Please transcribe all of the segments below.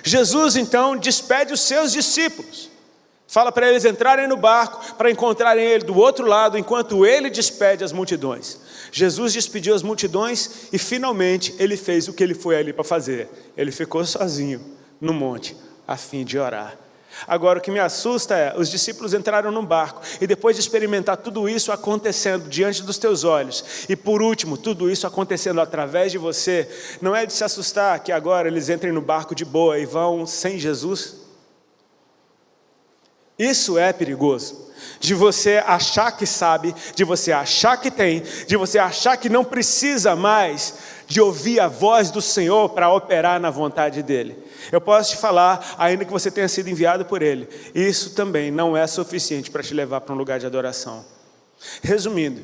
Jesus então despede os seus discípulos. Fala para eles entrarem no barco, para encontrarem ele do outro lado, enquanto ele despede as multidões. Jesus despediu as multidões e finalmente ele fez o que ele foi ali para fazer. Ele ficou sozinho no monte, a fim de orar. Agora o que me assusta é, os discípulos entraram num barco, e depois de experimentar tudo isso acontecendo diante dos teus olhos, e por último, tudo isso acontecendo através de você, não é de se assustar que agora eles entrem no barco de boa e vão sem Jesus? Isso é perigoso, de você achar que sabe, de você achar que tem, de você achar que não precisa mais de ouvir a voz do Senhor para operar na vontade dEle. Eu posso te falar, ainda que você tenha sido enviado por Ele, isso também não é suficiente para te levar para um lugar de adoração. Resumindo,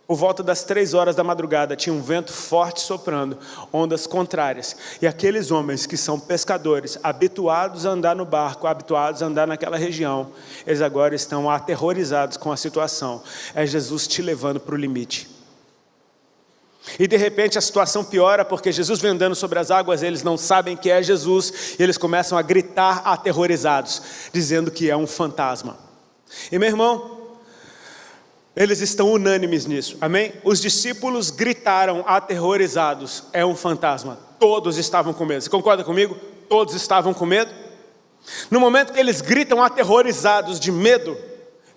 por volta das 3 horas da madrugada, tinha um vento forte soprando, ondas contrárias. E aqueles homens que são pescadores, habituados a andar no barco, habituados a andar naquela região, eles agora estão aterrorizados com a situação. É Jesus te levando para o limite. E de repente a situação piora, porque Jesus vem andando sobre as águas, eles não sabem que é Jesus, e eles começam a gritar aterrorizados, dizendo que é um fantasma. E meu irmão, eles estão unânimes nisso, amém? Os discípulos gritaram aterrorizados, é um fantasma. Todos estavam com medo, você concorda comigo? Todos estavam com medo. No momento que eles gritam aterrorizados de medo,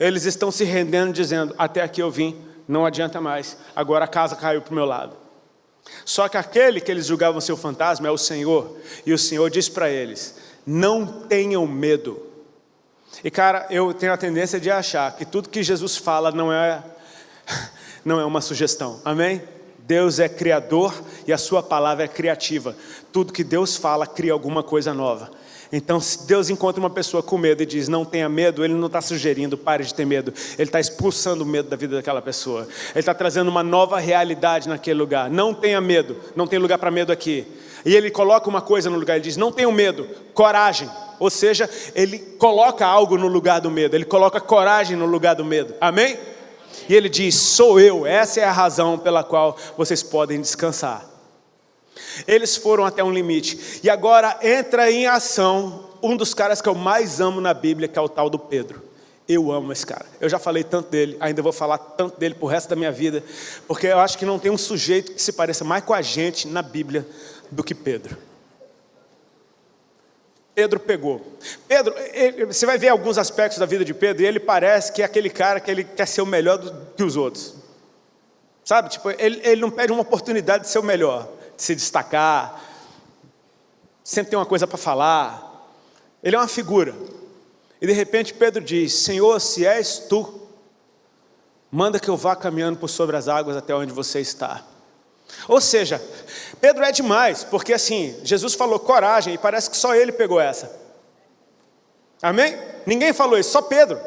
eles estão se rendendo dizendo, até aqui eu vim, não adianta mais, agora a casa caiu para o meu lado. Só que aquele que eles julgavam ser o fantasma é o Senhor, e o Senhor diz para eles, não tenham medo. E cara, eu tenho a tendência de achar que tudo que Jesus fala não é uma sugestão, amém? Deus é criador e a sua palavra é criativa. Tudo que Deus fala cria alguma coisa nova. Então, se Deus encontra uma pessoa com medo e diz, não tenha medo, Ele não está sugerindo, pare de ter medo. Ele está expulsando o medo da vida daquela pessoa. Ele está trazendo uma nova realidade naquele lugar. Não tenha medo, não tem lugar para medo aqui. E Ele coloca uma coisa no lugar, Ele diz, não tenham medo, coragem. Ou seja, Ele coloca algo no lugar do medo, Ele coloca coragem no lugar do medo, amém? E Ele diz, sou eu, essa é a razão pela qual vocês podem descansar. Eles foram até um limite, e agora entra em ação um dos caras que eu mais amo na Bíblia, que é o tal do Pedro. Eu amo esse cara, eu já falei tanto dele, ainda vou falar tanto dele pro resto da minha vida, porque eu acho que não tem um sujeito que se pareça mais com a gente na Bíblia do que Pedro. Pedro pegou. Pedro, você vai ver alguns aspectos da vida de Pedro, e ele parece que é aquele cara que ele quer ser o melhor que os outros. Sabe, tipo, ele não pede uma oportunidade de ser o melhor, de se destacar, sempre tem uma coisa para falar. Ele é uma figura. E de repente Pedro diz, Senhor, se és tu, manda que eu vá caminhando por sobre as águas até onde você está. Ou seja, Pedro é demais, porque assim, Jesus falou coragem, e parece que só ele pegou essa. Amém? Ninguém falou isso, só Pedro.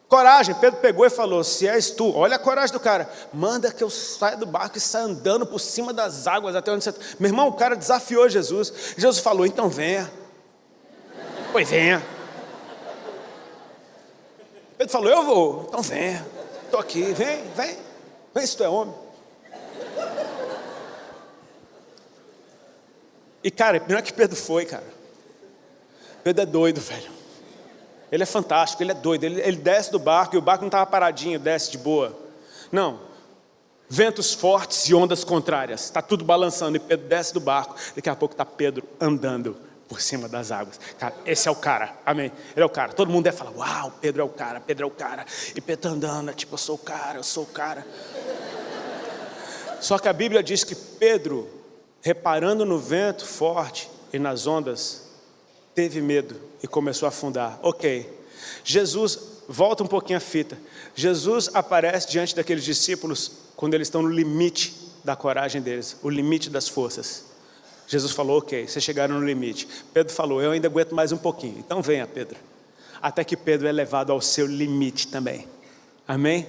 Coragem, Pedro pegou e falou, se és tu, olha a coragem do cara, manda que eu saia do barco e saia andando por cima das águas até onde você está. Meu irmão, o cara desafiou Jesus. Jesus falou, então venha. Pois venha. Pedro falou, eu vou, então venha. Estou aqui, vem se tu é homem. E cara, não é que Pedro foi, cara. Pedro é doido, velho. Ele é fantástico, ele é doido, ele desce do barco, e o barco não estava paradinho, desce de boa. Não, ventos fortes e ondas contrárias, está tudo balançando, e Pedro desce do barco, daqui a pouco está Pedro andando por cima das águas. Cara, esse é o cara, amém? Ele é o cara, todo mundo deve falar, uau, Pedro é o cara, e Pedro andando, tipo, eu sou o cara. Só que a Bíblia diz que Pedro, reparando no vento forte e nas ondas, teve medo e começou a afundar. Ok, Jesus, volta um pouquinho a fita. Jesus aparece diante daqueles discípulos quando eles estão no limite da coragem deles, o limite das forças. Jesus falou, ok, vocês chegaram no limite. Pedro falou, eu ainda aguento mais um pouquinho. Então venha, Pedro. Até que Pedro é levado ao seu limite também. Amém?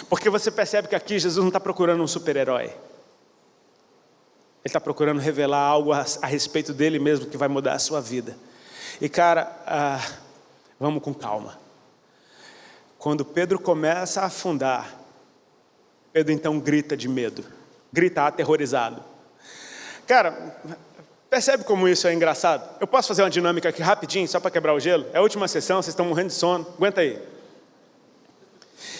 Porque você percebe que aqui Jesus não está procurando um super-herói. Ele está procurando revelar algo a respeito dele mesmo que vai mudar a sua vida. E cara, vamos com calma. Quando Pedro começa a afundar, Pedro então grita de medo, grita aterrorizado. Cara, Percebe como isso é engraçado? Eu posso fazer uma dinâmica aqui rapidinho, só para quebrar o gelo? É a última sessão, vocês estão morrendo de sono. Aguenta aí.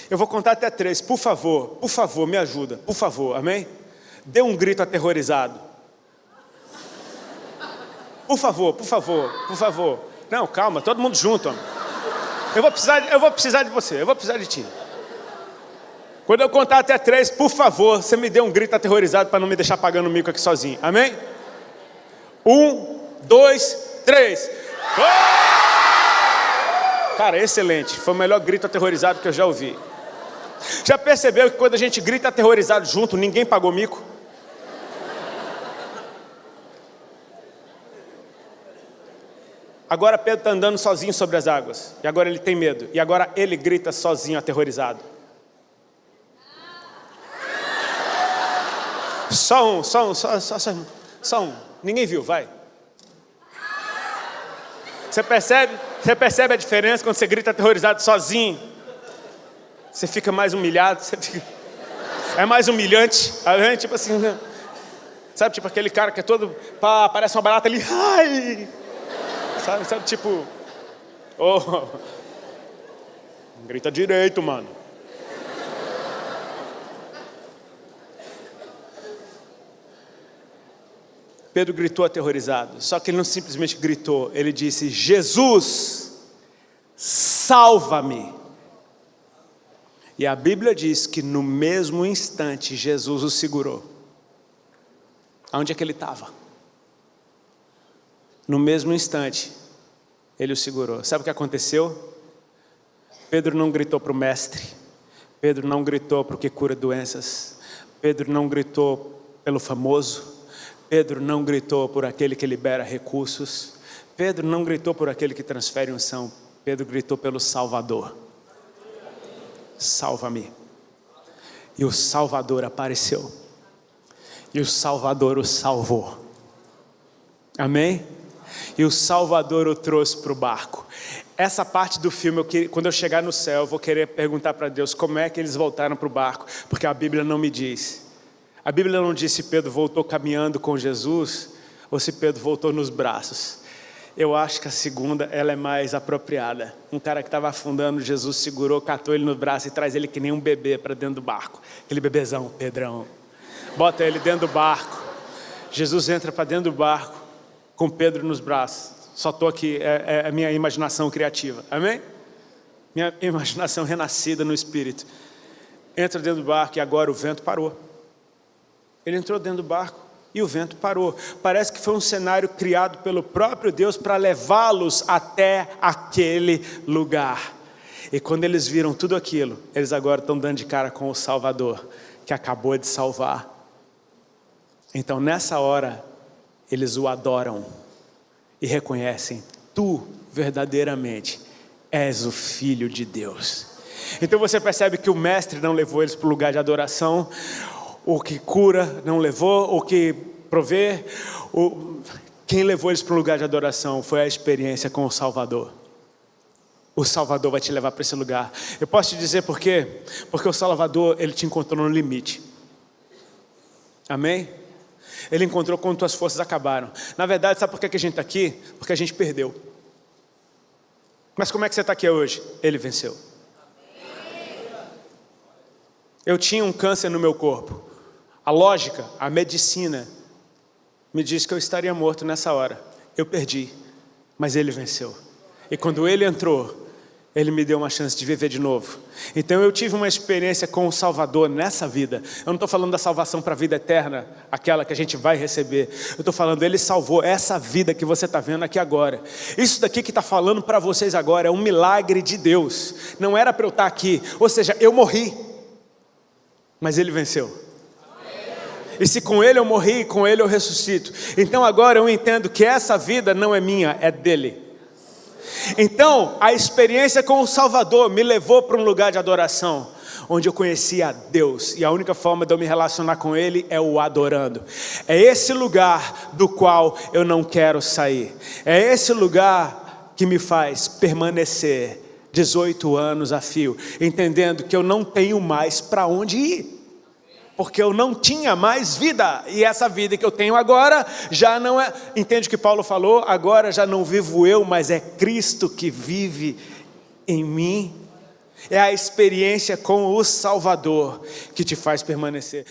Eu vou contar até 3. Por favor, me ajuda. Por favor, amém? Dê um grito aterrorizado. Por favor. Não, calma, todo mundo junto. Homem. Eu vou precisar de você, eu vou precisar de ti. Quando eu contar até 3, por favor, você me dê um grito aterrorizado para não me deixar pagando o mico aqui sozinho. Amém? 1, 2, 3. Cara, excelente. Foi o melhor grito aterrorizado que eu já ouvi. Já percebeu que quando a gente grita aterrorizado junto, ninguém pagou mico? Agora Pedro está andando sozinho sobre as águas. E agora ele tem medo. E agora ele grita sozinho, aterrorizado. Só um. Ninguém viu, vai. Você percebe a diferença quando você grita aterrorizado sozinho? Você fica mais humilhado, é mais humilhante, tipo assim, né? Sabe, tipo aquele cara que é todo, pá, parece uma barata ali, ai! Sabe, tipo, grita direito, mano. Pedro gritou aterrorizado, só que ele não simplesmente gritou, ele disse: Jesus, salva-me. E a Bíblia diz que no mesmo instante Jesus o segurou. Aonde é que ele estava? No mesmo instante ele o segurou. Sabe o que aconteceu? Pedro não gritou para o mestre, Pedro não gritou para o que cura doenças, Pedro não gritou pelo famoso, Pedro não gritou por aquele que libera recursos, Pedro não gritou por aquele que transfere unção, Pedro gritou pelo Salvador. Salva-me. E o Salvador apareceu. E o Salvador o salvou. Amém? E o Salvador o trouxe para o barco. Essa parte do filme, quando eu chegar no céu, eu vou querer perguntar para Deus como é que eles voltaram para o barco, porque a Bíblia não me diz. A Bíblia não diz se Pedro voltou caminhando com Jesus ou se Pedro voltou nos braços. Eu acho que a segunda, ela é mais apropriada. Um cara que estava afundando, Jesus segurou, catou ele no braço e traz ele que nem um bebê para dentro do barco. Aquele bebezão, Pedrão. Bota ele dentro do barco. Jesus entra para dentro do barco com Pedro nos braços. Só estou aqui, é a minha imaginação criativa. Amém? Minha imaginação renascida no Espírito. Entra dentro do barco e agora o vento parou. Ele entrou dentro do barco e o vento parou. Parece que foi um cenário criado pelo próprio Deus para levá-los até aquele lugar. E quando eles viram tudo aquilo, eles agora estão dando de cara com o Salvador, que acabou de salvar. Então nessa hora, eles o adoram e reconhecem: tu verdadeiramente és o Filho de Deus. Então você percebe que o mestre não levou eles para o lugar de adoração, o que cura não levou, o que provê, quem levou eles para um lugar de adoração foi a experiência com o Salvador. O Salvador vai te levar para esse lugar. Eu posso te dizer por quê? Porque o Salvador, ele te encontrou no limite. Amém? Ele encontrou quando tuas forças acabaram. Na verdade, sabe por que a gente está aqui? Porque a gente perdeu. Mas como é que você está aqui hoje? Ele venceu. Eu tinha um câncer no meu corpo. A lógica, a medicina, me diz que eu estaria morto nessa hora. Eu perdi, mas ele venceu. E quando ele entrou, ele me deu uma chance de viver de novo. Então eu tive uma experiência com o Salvador nessa vida. Eu não estou falando da salvação para a vida eterna, aquela que a gente vai receber. Eu estou falando, ele salvou essa vida que você está vendo aqui agora. Isso daqui que está falando para vocês agora é um milagre de Deus. Não era para eu estar aqui, ou seja, eu morri, mas ele venceu. E se com ele eu morri, com ele eu ressuscito. Então agora eu entendo que essa vida não é minha, é dele. Então a experiência com o Salvador me levou para um lugar de adoração, onde eu conhecia a Deus. E a única forma de eu me relacionar com ele é o adorando. É esse lugar do qual eu não quero sair. É esse lugar que me faz permanecer 18 anos a fio, entendendo que eu não tenho mais para onde ir. porque eu não tinha mais vida, e essa vida que eu tenho agora, já não é, entende o que Paulo falou? Agora já não vivo eu, mas é Cristo que vive em mim. É a experiência com o Salvador que te faz permanecer.